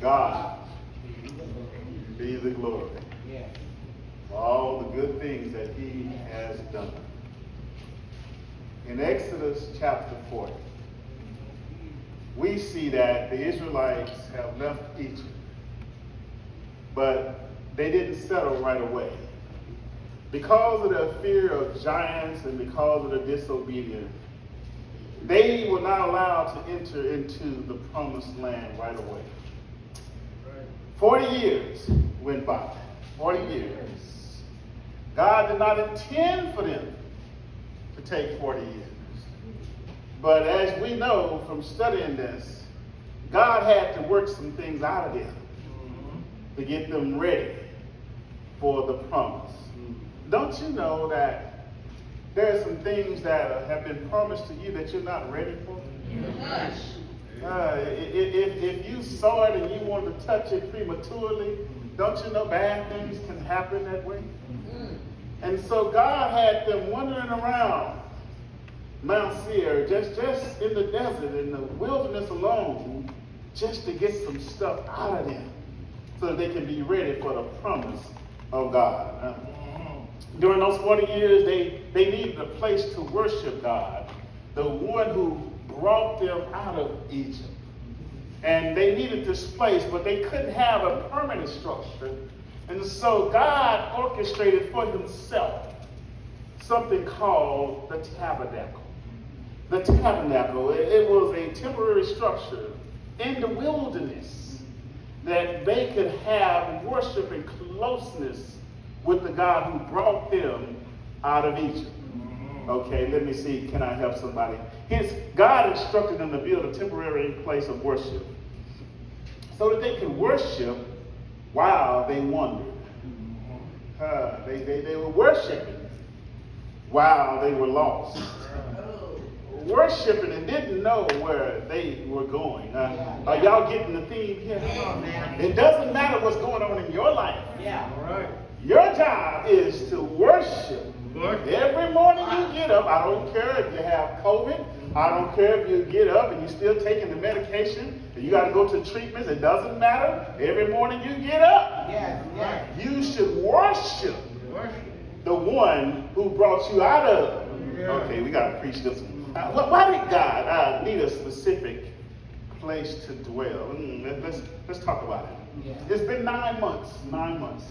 God be the glory for all the good things that he has done. In Exodus chapter 40, we see that the Israelites have left Egypt, but they didn't settle right away. Because of their fear of giants and because of their disobedience, they were not allowed to enter into the promised land right away. 40 years went by. 40 years. God did not intend for them to take 40 years. But as we know from studying this, God had to work some things out of them to get them ready for the promise. Don't you know that there are some things that have been promised to you that you're not ready for? If you saw it and you wanted to touch it prematurely, don't you know bad things can happen that way? And so God had them wandering around Mount Seir, just in the desert, in the wilderness alone, just to get some stuff out of them so that they can be ready for the promise of God. During those 40 years, they needed a place to worship God, the one who brought them out of Egypt. And they needed this place, but they couldn't have a permanent structure. And so God orchestrated for himself something called the tabernacle. The tabernacle, it was a temporary structure in the wilderness that they could have worship and closeness with the God who brought them out of Egypt. Okay, let me see, can I help somebody? God instructed them to build a temporary place of worship so that they could worship while they wandered. They were worshiping while they were lost. Worshiping and didn't know where they were going. Are y'all getting the theme here? It doesn't matter what's going on in your life. Your job is to worship. Every morning you get up, I don't care if you have COVID, I don't care if you get up and you're still taking the medication, and you got to go to treatments, it doesn't matter. Every morning you get up, you should worship the one who brought you out of. Okay, we got to preach this one. Why did God need a specific place to dwell? Let's talk about it. It's been 9 months. 9 months.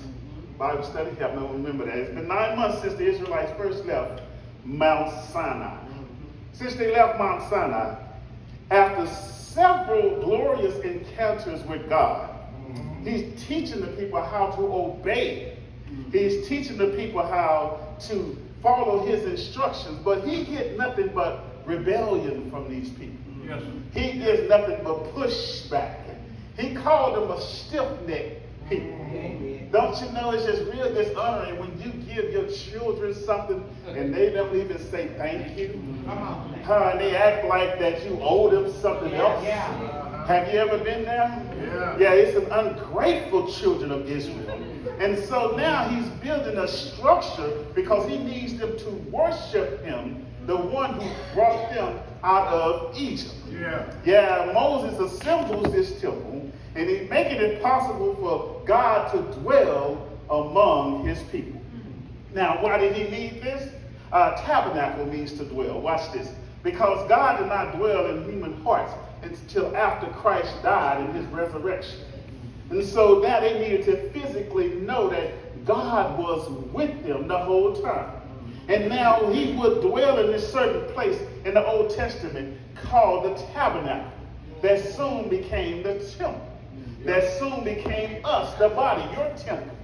Bible study, help me remember that. It's been 9 months since the Israelites first left Mount Sinai. Since they left Mount Sinai, after several glorious encounters with God, he's teaching the people how to obey. He's teaching the people how to follow his instructions, but he get nothing but rebellion from these people. He gets nothing but pushback. He called them a stiff-necked people. Don't you know it's just real dishonoring when you give your children something and they don't even say thank you? And they act like that you owe them something else. Have you ever been there? Yeah, it's an ungrateful children of Israel. And so now he's building a structure because he needs them to worship him, the one who brought them out of Egypt. Moses assembles this temple, and he's making it possible for God to dwell among his people. Now, why did he need this? Tabernacle means to dwell. Watch this. Because God did not dwell in human hearts until after Christ died in his resurrection. And so now they needed to physically know that God was with them the whole time. And now he would dwell in this certain place in the Old Testament called the tabernacle that soon became the temple. That soon became us, the body, your temple.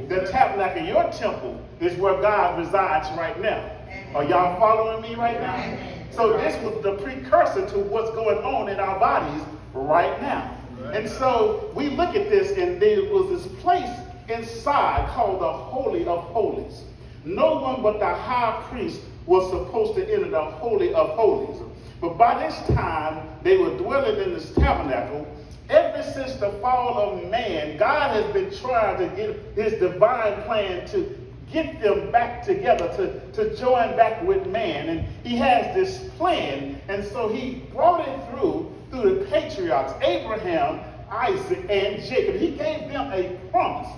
The tabernacle, your temple, is where God resides right now. Are y'all following me right now? So this was the precursor to what's going on in our bodies right now. And so we look at this, and there was this place inside called the Holy of Holies. No one but the high priest was supposed to enter the Holy of Holies. But by this time, they were dwelling in this tabernacle. Ever since the fall of man, God has been trying to get his divine plan to get them back together, to join back with man. And he has this plan. And so he brought it through the patriarchs, Abraham, Isaac, and Jacob. He gave them a promise.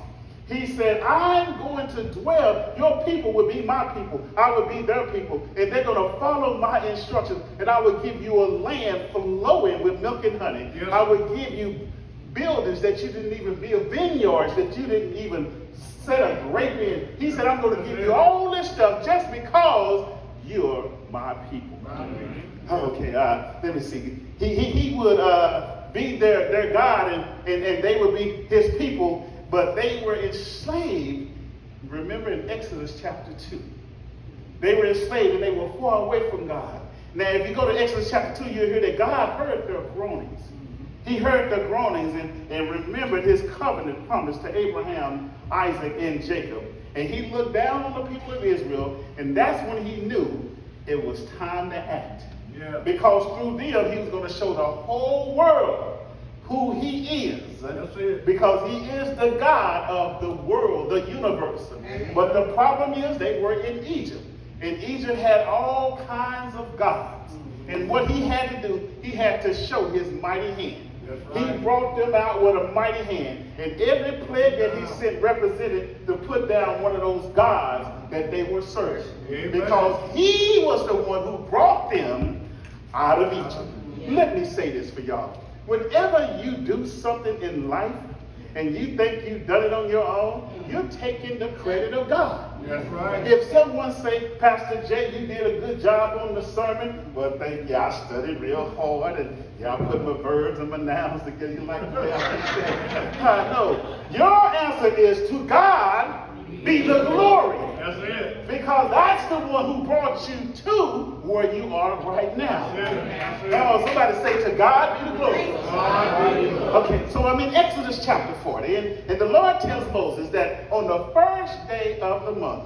He said, I'm going to dwell, your people will be my people, I will be their people, and they're going to follow my instructions, and I will give you a land flowing with milk and honey. Yes. I will give you buildings that you didn't even build, vineyards that you didn't even set a grape in. He said, I'm going to give you all this stuff just because you're my people. Okay, let me see. He would be their God, and they would be his people, but they were enslaved. Remember in Exodus chapter 2. They were enslaved and they were far away from God. Now, if you go to Exodus chapter 2, you'll hear that God heard their groanings. He heard their groanings and remembered his covenant promise to Abraham, Isaac, and Jacob. And he looked down on the people of Israel, and that's when he knew it was time to act. Yeah. Because through them, he was going to show the whole world who he is. That's it. Because he is the God of the world, the universe. Amen. But the problem is they were in Egypt. And Egypt had all kinds of gods. And what he had to do, he had to show his mighty hand. Right. He brought them out with a mighty hand. And every plague that he sent represented to put down one of those gods that they were serving. Amen. Because he was the one who brought them out of Egypt. Yeah. Let me say this for y'all. Whenever you do something in life and you think you've done it on your own, you're taking the credit of God. That's right. If someone say, Pastor Jay, you did a good job on the sermon, well, thank you. I studied real hard, and y'all put my verbs and my nouns together. You like that? No. Your answer is to God be the glory. That's it. Because that's the one who brought you to where you are right now. Oh, somebody say, to God be the glory. Okay, so I'm in Exodus chapter 40, and the Lord tells Moses that on the first day of the month,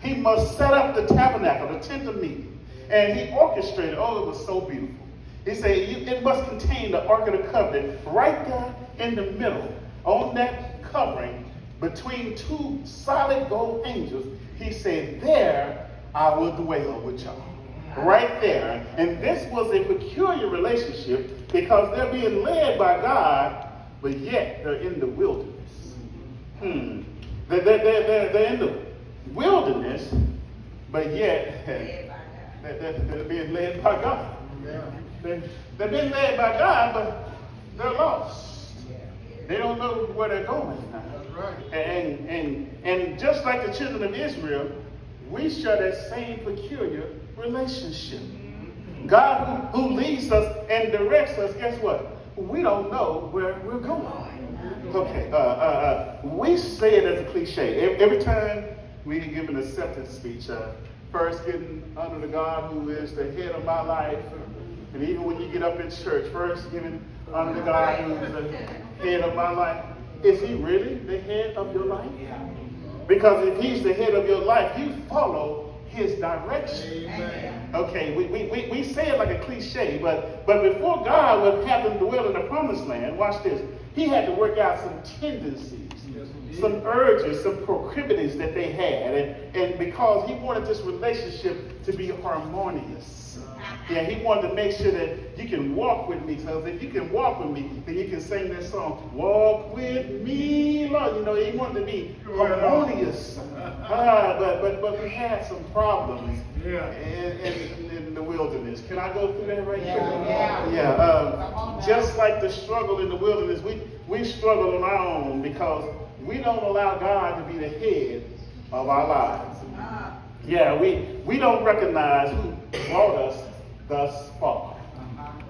he must set up the tabernacle, the tent of meeting. And he orchestrated, oh, it was so beautiful. He said it must contain the Ark of the Covenant right there in the middle, on that covering, between two solid gold angels. He said, there I will dwell with y'all. Right there. And this was a peculiar relationship because they're being led by God, but yet they're in the wilderness. They're in the wilderness, but yet they're being led by God. They're being led by God, but they're lost. They don't know where they're going now. Right. And just like the children of Israel, we share that same peculiar relationship. God who leads us and directs us, guess what? We don't know where we're going. Okay, we say it as a cliche. Every time we give an acceptance speech, first getting under the God who is the head of my life, and even when you get up in church, first giving under the God who is the head of my life. Is he really the head of your life? Because if he's the head of your life, you follow his direction. Amen. Okay, we say it like a cliche, but before God would have them dwell in the promised land, watch this, he had to work out some tendencies, some urges, some proclivities that they had, and because he wanted this relationship to be harmonious. Yeah, he wanted to make sure that you can walk with me. So if you can walk with me, then you can sing that song, walk with me, Lord. You know, he wanted to be harmonious. But we had some problems in the wilderness. Can I go through that right quick? Yeah. Just like the struggle in the wilderness, we struggle on our own because we don't allow God to be the head of our lives. Yeah, we don't recognize who brought us thus far.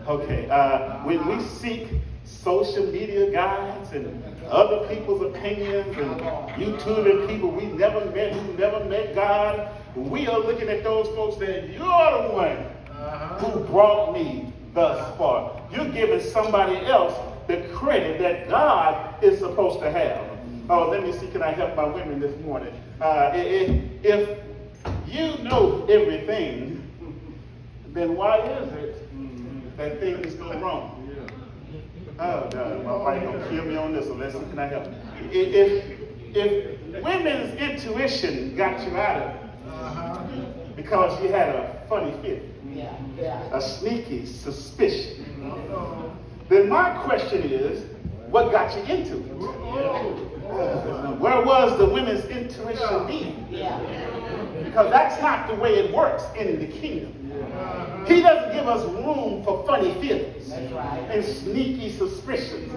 Okay, when we seek social media guides and other people's opinions and YouTubing people we never met who never met God, we are looking at those folks that you're the one who brought me thus far. You're giving somebody else the credit that God is supposed to have. Oh, let me see, can I help my women this morning? If you know everything, then why is it that things go wrong? Oh, God, my wife gonna kill me on this one. Let's see, can I help? If women's intuition got you out of it because you had a funny feeling, a sneaky suspicion, then my question is, what got you into it? Where was the women's intuition being? Because that's not the way it works in the kingdom. He doesn't give us room for funny feelings and sneaky suspicions.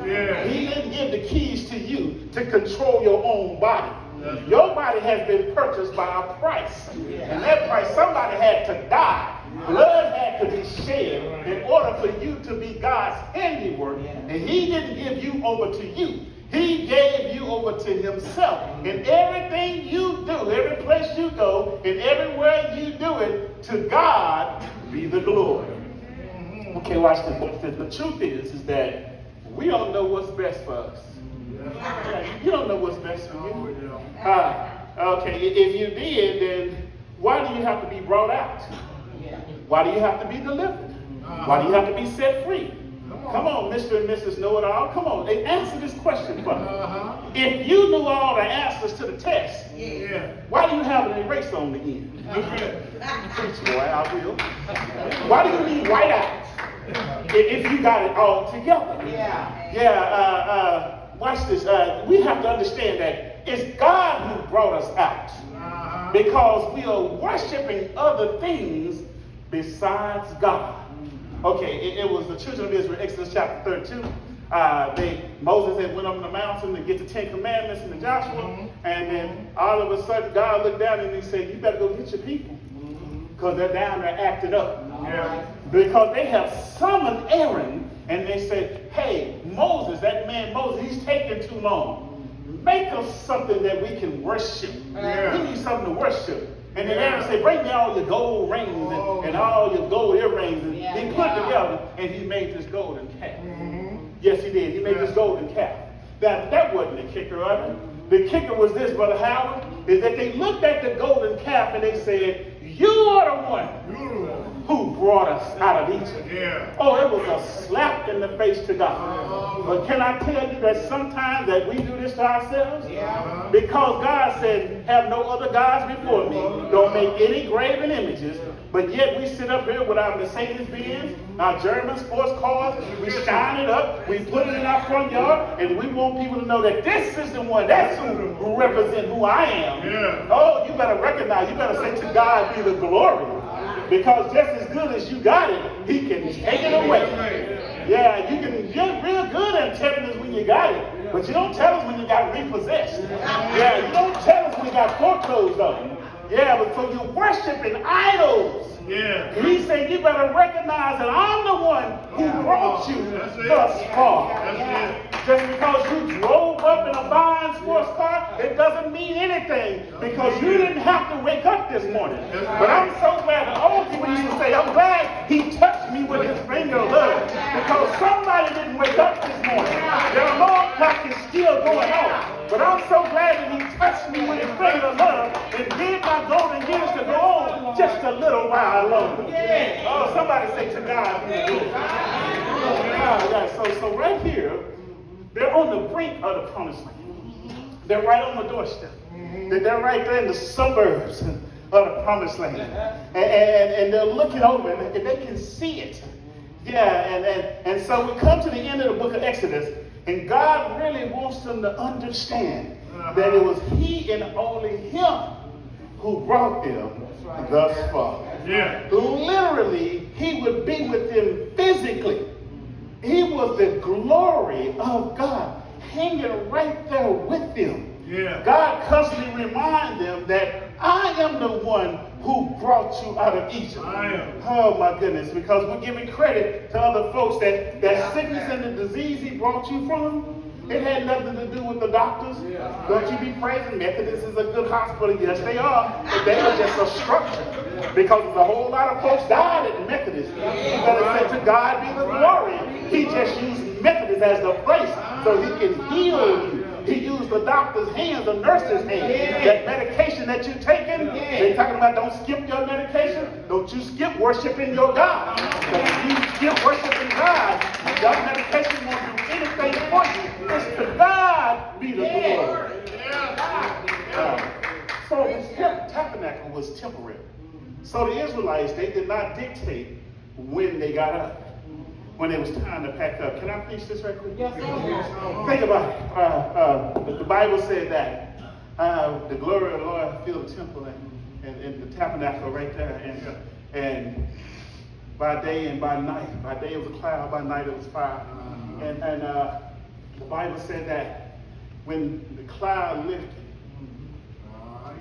He didn't give the keys to you to control your own body. Your body has been purchased by a price. And that price, somebody had to die. Blood had to be shed in order for you to be God's handiwork. And he didn't give you over to you. He gave you over to himself. And everything you do, every place you go, and everywhere you do it, to God be the glory. Okay, watch this. The truth is that we don't know what's best for us. You don't know what's best for you. Okay, if you did, then why do you have to be brought out? Why do you have to be delivered? Why do you have to be set free? Come on, Mr. and Mrs. Know-It-All. Come on, answer this question for me. If you knew all the answers to the test, why do you have an erase on the end? Preach, boy, I will. Why do you need whiteouts if you got it all together? Watch this. We have to understand that it's God who brought us out because we are worshiping other things besides God. Okay, it was the children of Israel, Exodus chapter 32. Moses had went up on the mountain to get the 10 Commandments into Joshua, and then all of a sudden God looked down and he said, you better go get your people because they're down there acting up. Because they have summoned Aaron and they said, hey, Moses, that man Moses, he's taking too long. Make us something that we can worship. We need something to worship. And then Aaron said, bring me all your gold rings and all your gold earrings. And he put it together and he made this golden calf. Yes, he did. He made this golden calf. That wasn't the kicker of it. The kicker was this, Brother Howard, is that they looked at the golden calf and they said, you are the one who brought us out of Egypt. Oh, it was a slap in the face to God. But can I tell you that sometimes that we do this to ourselves? Because God said, have no other gods before me. Don't make any graven images. But yet we sit up here with our Mercedes-Benz, our German sports cars, we shine it up, we put it in our front yard, and we want people to know that this is the one, that's who represents who I am. Oh, you better recognize, you better say to God be the glory. Because just as good as you got it, he can take it away. Yeah, you can get real good at telling us when you got it, but you don't tell us when you got repossessed. Yeah, you don't tell us when you got foreclosed on. Yeah, but so you're worshiping idols. He said you better recognize that I'm the one who brought you thus far. Just because you drove up in a fine sports car, it doesn't mean anything because you didn't have to wake up this morning. But I'm so glad the old people used to say, I'm glad he touched me with his finger of love because somebody didn't wake up this morning. Their alarm clock is still going off. But I'm so glad that he touched me with his finger of love and did my golden years to go on just a little while longer. Oh, somebody say to God be the glory. So right here, they're on the brink of the promised land. They're right on the doorstep. They're right there in the suburbs of the promised land. And they're looking over and they can see it. And so we come to the end of the book of Exodus. And God really wants them to understand that it was he and only him who brought them thus far. Literally, he would be with them physically. He was the glory of God hanging right there with them. God constantly reminds them that I am the one who brought you out of Egypt. Oh my goodness, because we're giving credit to other folks that sickness and the disease he brought you from, it had nothing to do with the doctors. Don't you be praising Methodist is a good hospital. Yes, they are. But they are just a structure. Because a whole lot of folks died at Methodist. You better say to God be the glory. He just used Methodist as the place so he can heal you. He used the doctor's hands, the nurse's hands. That medication that you're taking, they're talking about don't skip your medication. Don't you skip worshiping your God. Because if you skip worshiping God, your medication won't do anything for you. It's to God be the glory. So this tabernacle was temporary. So the Israelites, they did not dictate when they got up. when it was time to pack up. Can I preach this right quick? Yes, sir. Think about it. The Bible said that the glory of the Lord filled the temple and the tabernacle right there. And by day and by night, by day it was a cloud, by night it was fire. And the Bible said that when the cloud lifted,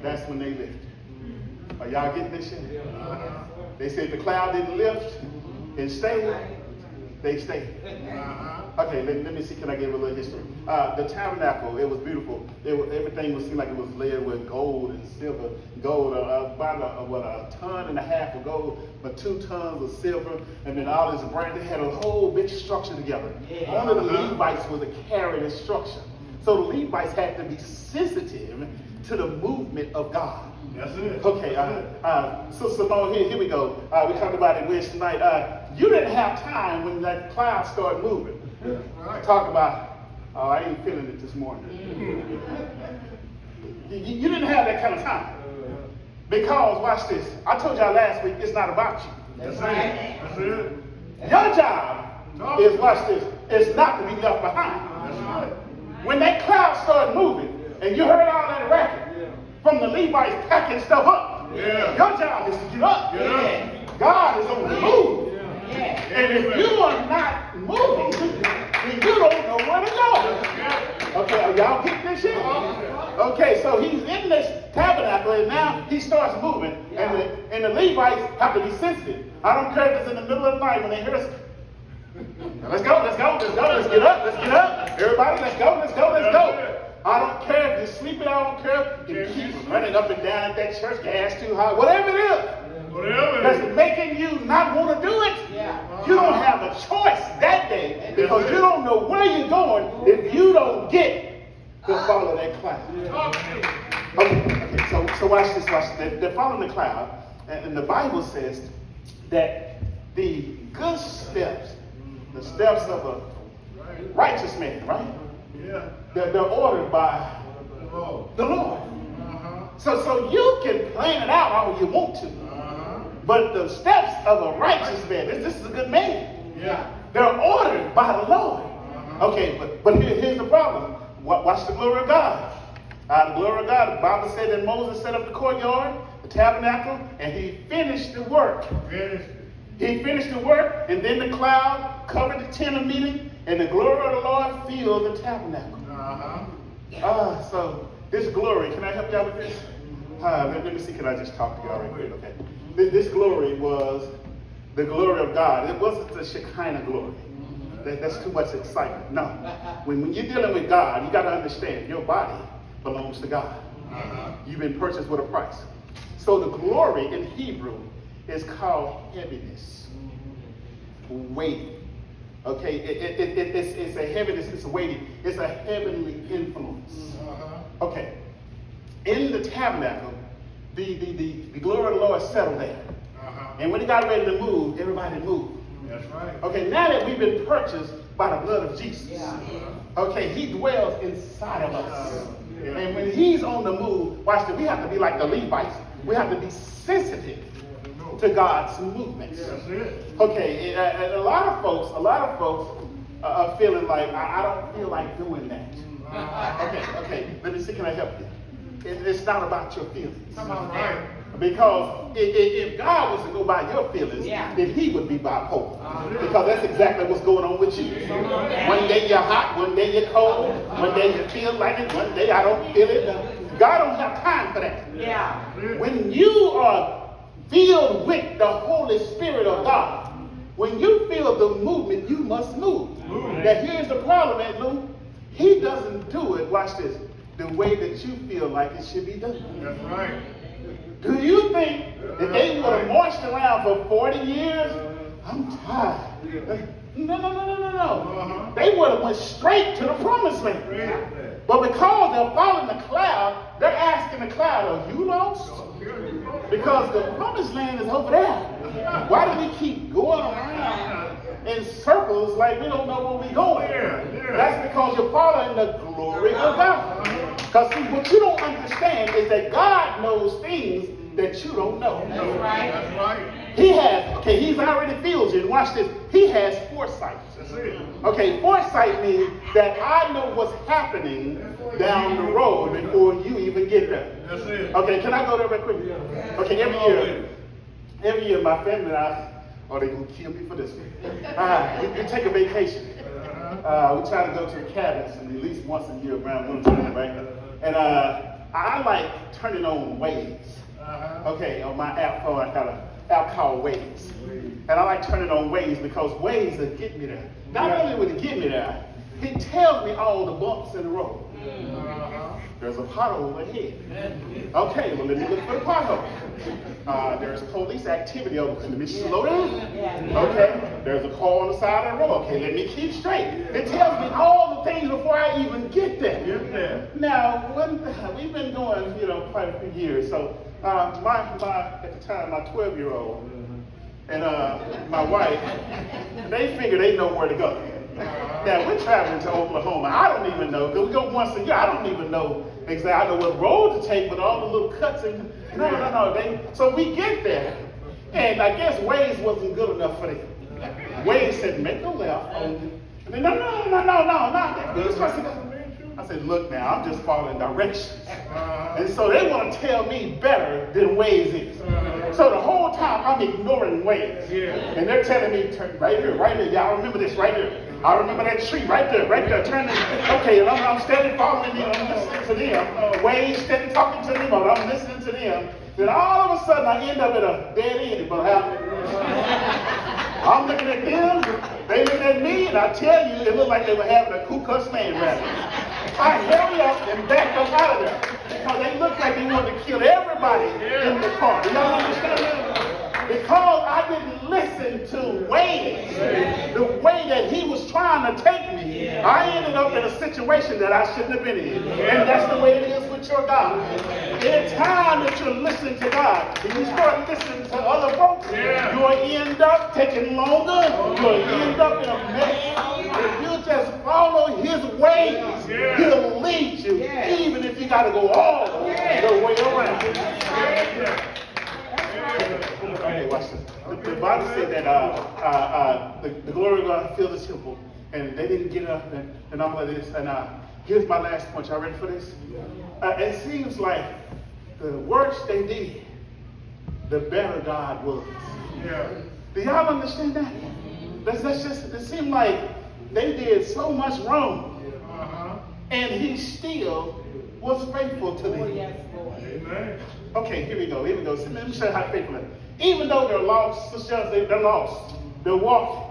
that's when they lifted. Are y'all getting this shit? They said the cloud didn't lift and stay. They stayed. Okay, let me see. Can I give a little history? The tabernacle, it was beautiful. Everything seemed like it was layered with gold and silver. Gold, about a ton and a half of gold, but 2 tons of silver, and then all this brand. They had a whole big structure together. Only the Levites were to carry this structure. So the Levites had to be sensitive to the movement of God. That's it. Okay, so Simone, here we go. We talked about it Wednesday night. You didn't have time when that cloud started moving. Right. Talk about, I ain't feeling it this morning. You didn't have that kind of time. Because, watch this, I told y'all last week, it's not about you. That's right. That's it. Your job is, watch this, is not to be left behind. That's right. When that cloud started moving, and you heard all that racket from the Levites packing stuff up, Yeah. your job is to get up. Get up. God is on the move. Yeah. And if you are not moving, then you don't know where to go. Okay, are y'all getting this shit? Okay, so he's in this tabernacle, and now he starts moving, and the Levites have to be sensitive. I don't care if it's in the middle of the night when they hear us. Let's go, let's get up. Everybody, let's go. I don't care if you're sleeping, I don't care if you keep running up and down at that church, gas too high, whatever it is. That's making you not want to do it. You don't have a choice that day because you don't know where you're going if you don't get to follow that cloud. Okay, so watch this. They're following the cloud, and the Bible says that the good steps, the steps of a righteous man, right? Yeah. They're ordered by the Lord. So you can plan it out how you want to. But the steps of a righteous man, this is a good man. Yeah. They're ordered by the Lord. Okay, but here's the problem. Watch the glory of God. The glory of God, the Bible said that Moses set up the courtyard, the tabernacle, and he finished the work. He finished the work, and then the cloud covered the tent of meeting, and the glory of the Lord filled the tabernacle. So this glory, can I help y'all with this? Let me see, can I just talk to y'all real quick? Okay. This glory was the glory of God. It wasn't the Shekinah glory. That's too much excitement. No. When you're dealing with God, you got to understand your body belongs to God. You've been purchased with a price. So the glory in Hebrew is called heaviness. Weight. Okay, it's a heaviness, it's a weighty, it's a heavenly influence. Okay. In the tabernacle, the glory of the Lord settled there. And when he got ready to move, everybody moved. That's right. Okay, now that we've been purchased by the blood of Jesus, okay, he dwells inside of us. And when he's on the move, watch this, we have to be like the Levites. We have to be sensitive to God's movements. That's it. Okay, and a lot of folks are feeling like, I don't feel like doing that. Okay, let me see, can I help you? It's not about your feelings. Come on, right. Because if God was to go by your feelings, then he would be bipolar. Because that's exactly what's going on with you. One day you're hot, one day you're cold, one day you feel like it, one day I don't feel it. God don't have time for that. When you are filled with the Holy Spirit of God, when you feel the movement, you must move. Now here's the problem, Aunt Lou. He doesn't do it, watch this, the way that you feel like it should be done. That's right. Do you think that they would have marched around for 40 years? I'm tired. No. They would have went straight to the promised land. But because they're following the cloud, they're asking the cloud, are you lost? Because the promised land is over there. Why do we keep going around in circles like we don't know where we're going? That's because you're following the glory of God. Because see, what you don't understand is that God knows things that you don't know. That's right. That's right. He has, okay, he's already filled you. watch this, he has foresight. That's it. Okay, foresight means that I know what's happening down the road before you even get there. That's it. Okay, can I go there real quick? Okay, every year my family and I, oh, they gonna kill me for this one. We take a vacation. We try to go to the cabins and at least once a year around winter, right? And I like turning on Waze. Okay, on my app phone, I got an app called Waze. And I like turning on Waze because Waze will get me there. Not only will it get me there, it tells me all the bumps in the road. There's a pothole ahead. Okay, well, let me look for the pothole. There's police activity over there. Let me slow down. Okay, there's a car on the side of the road. Okay, let me keep straight. It tells me all the things before I even get there. Now, we've been going, quite a few years. So, at the time, my 12-year-old and my wife, they figure they know where to go. Now, we're traveling to Oklahoma. I don't even know, because we go once a year. I don't even know exactly. I know what road to take, but all the little cuts and no. So we get there, and I guess Waze wasn't good enough for them. Waze said, make a left. And then, no. I said, look now, I'm just following directions. And so they want to tell me better than Waze is. So the whole time I'm ignoring Waze. And they're telling me, turn right here. Y'all remember this right here. I remember that tree right there. Turn it. Okay, and I'm standing following them, I'm listening to them. Waze standing talking to them, but I'm listening to them. Then all of a sudden I end up at a dead end. But I'm looking at them, they looking at me, and I tell you, it looked like they were having a Ku Klux Klan rally. I hurry up and back up out of there because they looked like they wanted to kill everybody in the car. Do y'all understand that? Because I didn't listen to Waze, the way that he was trying to take me, I ended up in a situation that I shouldn't have been in. And that's the way it is with your God. Any time that you're listening to God, and you start listening to other folks, you'll end up taking longer, you'll end up in a mess. If you just follow his ways, he'll lead you, even if you got to go all the way around. Okay, watch this. The Bible said that the glory of God filled the temple, and they didn't get up and all of this. And here's my last point. Y'all ready for this? It seems like the worse they did, the better God was. Do y'all understand that? That's just, it seemed like they did so much wrong, and he still was faithful to them. Amen. Okay, here we go. So let me show you how faithful they are. Even though they're lost, they're lost. They're walking.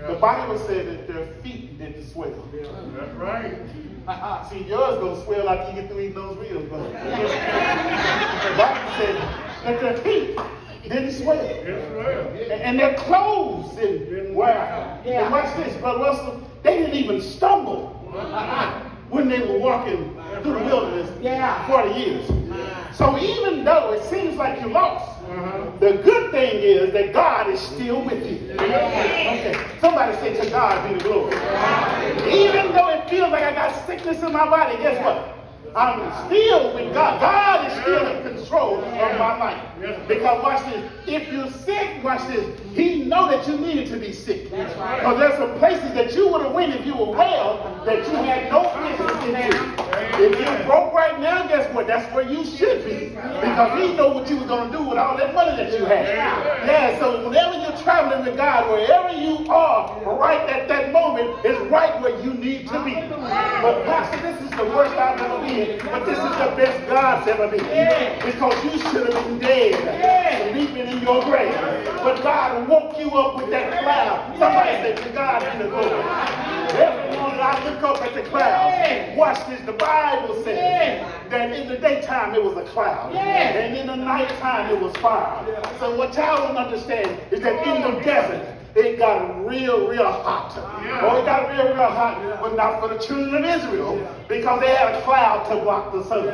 The Bible said that their feet didn't swell. That's right. See, yours gonna swell after you get through eating those ribs. But the Bible said that their feet didn't swell. And their clothes didn't wear out. And watch this, Brother Russell. They didn't even stumble when they were walking through the wilderness 40 years. So even though it seems like you lost, the good thing is that God is still with you. Okay, somebody say, to God be the glory. Even though it feels like I got sickness in my body, guess what? I'm still with God. God is still in control of my life. Because watch this, if you're sick, watch this, he know that you needed to be sick. Because there's some places that you would have went if you were well that you had no business into. If you're broke right now, guess what? That's where you should be. Because he know what you were going to do with all that money that you had. Yeah, so whenever you're traveling with God, wherever you are, right at that moment is right where you need to be. But Pastor, this is the worst I've ever been. But this is the best God's ever been. Because you should have been dead, sleeping in your grave. But God woke you up with that cloud. Somebody say, to God be the glory. Every morning I look up at the clouds. Watch this. The Bible says that in the daytime it was a cloud. And in the nighttime it was fire. So what y'all don't understand is that in the desert, it got real hot. Oh, it got real hot, but not for the children of Israel, because they had a cloud to block the sun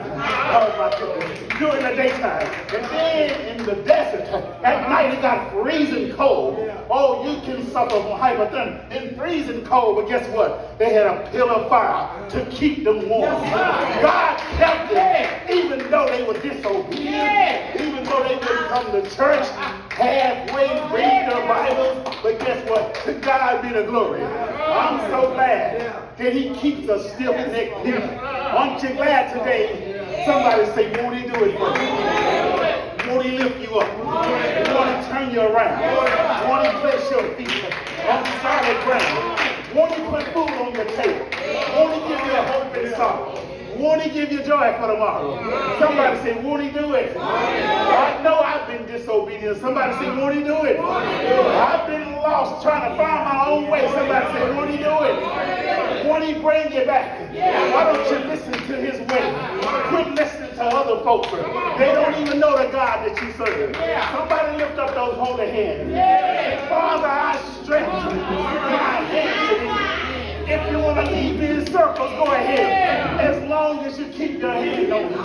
during the daytime. And then in the desert, at night it got freezing cold. Oh, you can suffer from hypothermia in freezing cold, but guess what? They had a pillar of fire to keep them warm. God kept them, even though they were disobedient, even though they wouldn't come to church halfway, read their Bibles. But guess what? the glory. I'm so glad that he keeps a stiff-necked people. Aren't you glad today? Somebody say, won't he do it for you? Won't he lift you up? Won't he turn you around? Won't he place your feet on solid ground? Won't he put food on your table? Won't he give you a hope in sorrow? Won't he give you joy for tomorrow? Somebody say, won't he do it? I know I've been disobedient. Somebody say, won't he do it? I've been lost trying to find my own way. Somebody say, won't he do it? Won't he bring you back? Why don't you listen to his way? Quit listening to other folks. They don't even know the God that you serve. Somebody lift up those holy hands. Father, I stretch my hands to thee. If you want to leave me in circles, go ahead. As long as you keep your hand on me.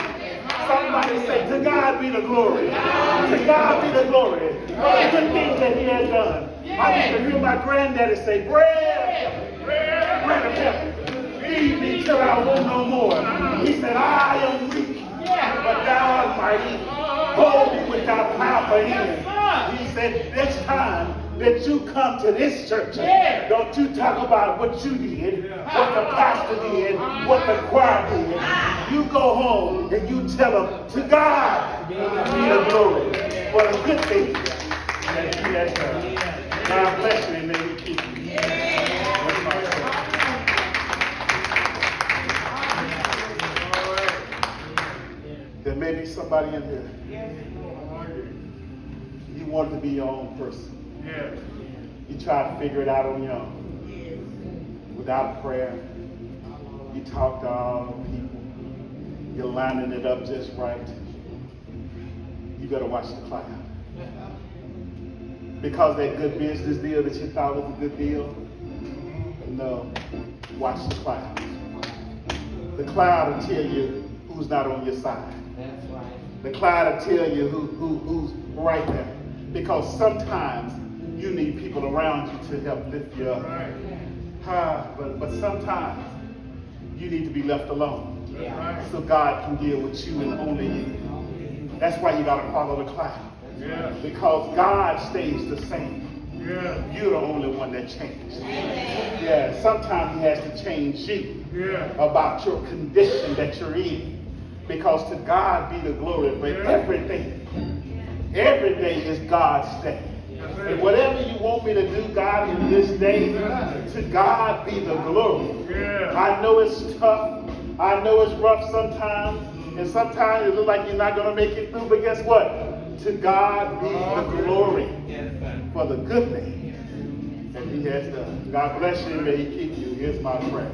Somebody say, to God be the glory. To God be the glory. For the good things that he has done. I need to hear my granddaddy say, bread of heaven. Feed me till I want no more. He said, I am weak, but thou art mighty. Hold me without power for him. He said, next time that you come to this church, don't you talk about what you did, what the pastor did, what the choir did. You go home and you tell them, to God be the glory for the good things that he has done. God bless you and may he keep you. That's my prayer. There may be somebody in here. You wanted to be your own person. Yeah. You try to figure it out on your own. Without prayer. You talk to all the people. You're lining it up just right. You better watch the cloud. Because that good business deal that you thought was a good deal, no, watch the cloud. The cloud will tell you who's not on your side. That's right. The cloud will tell you who's right there. Because sometimes you need people around you to help lift you up. But sometimes you need to be left alone. So God can deal with you and only you. That's why you got to follow the cloud. Because God stays the same. You're the only one that changes. Sometimes he has to change you about your condition that you're in. Because to God be the glory for everything. Every day is God's day. And whatever you want me to do, God, in this day, to God be the glory. I know it's tough. I know it's rough sometimes. And sometimes it looks like you're not going to make it through. But guess what? To God be the glory for the good thing that he has done. God bless you and may he keep you. Here's my prayer.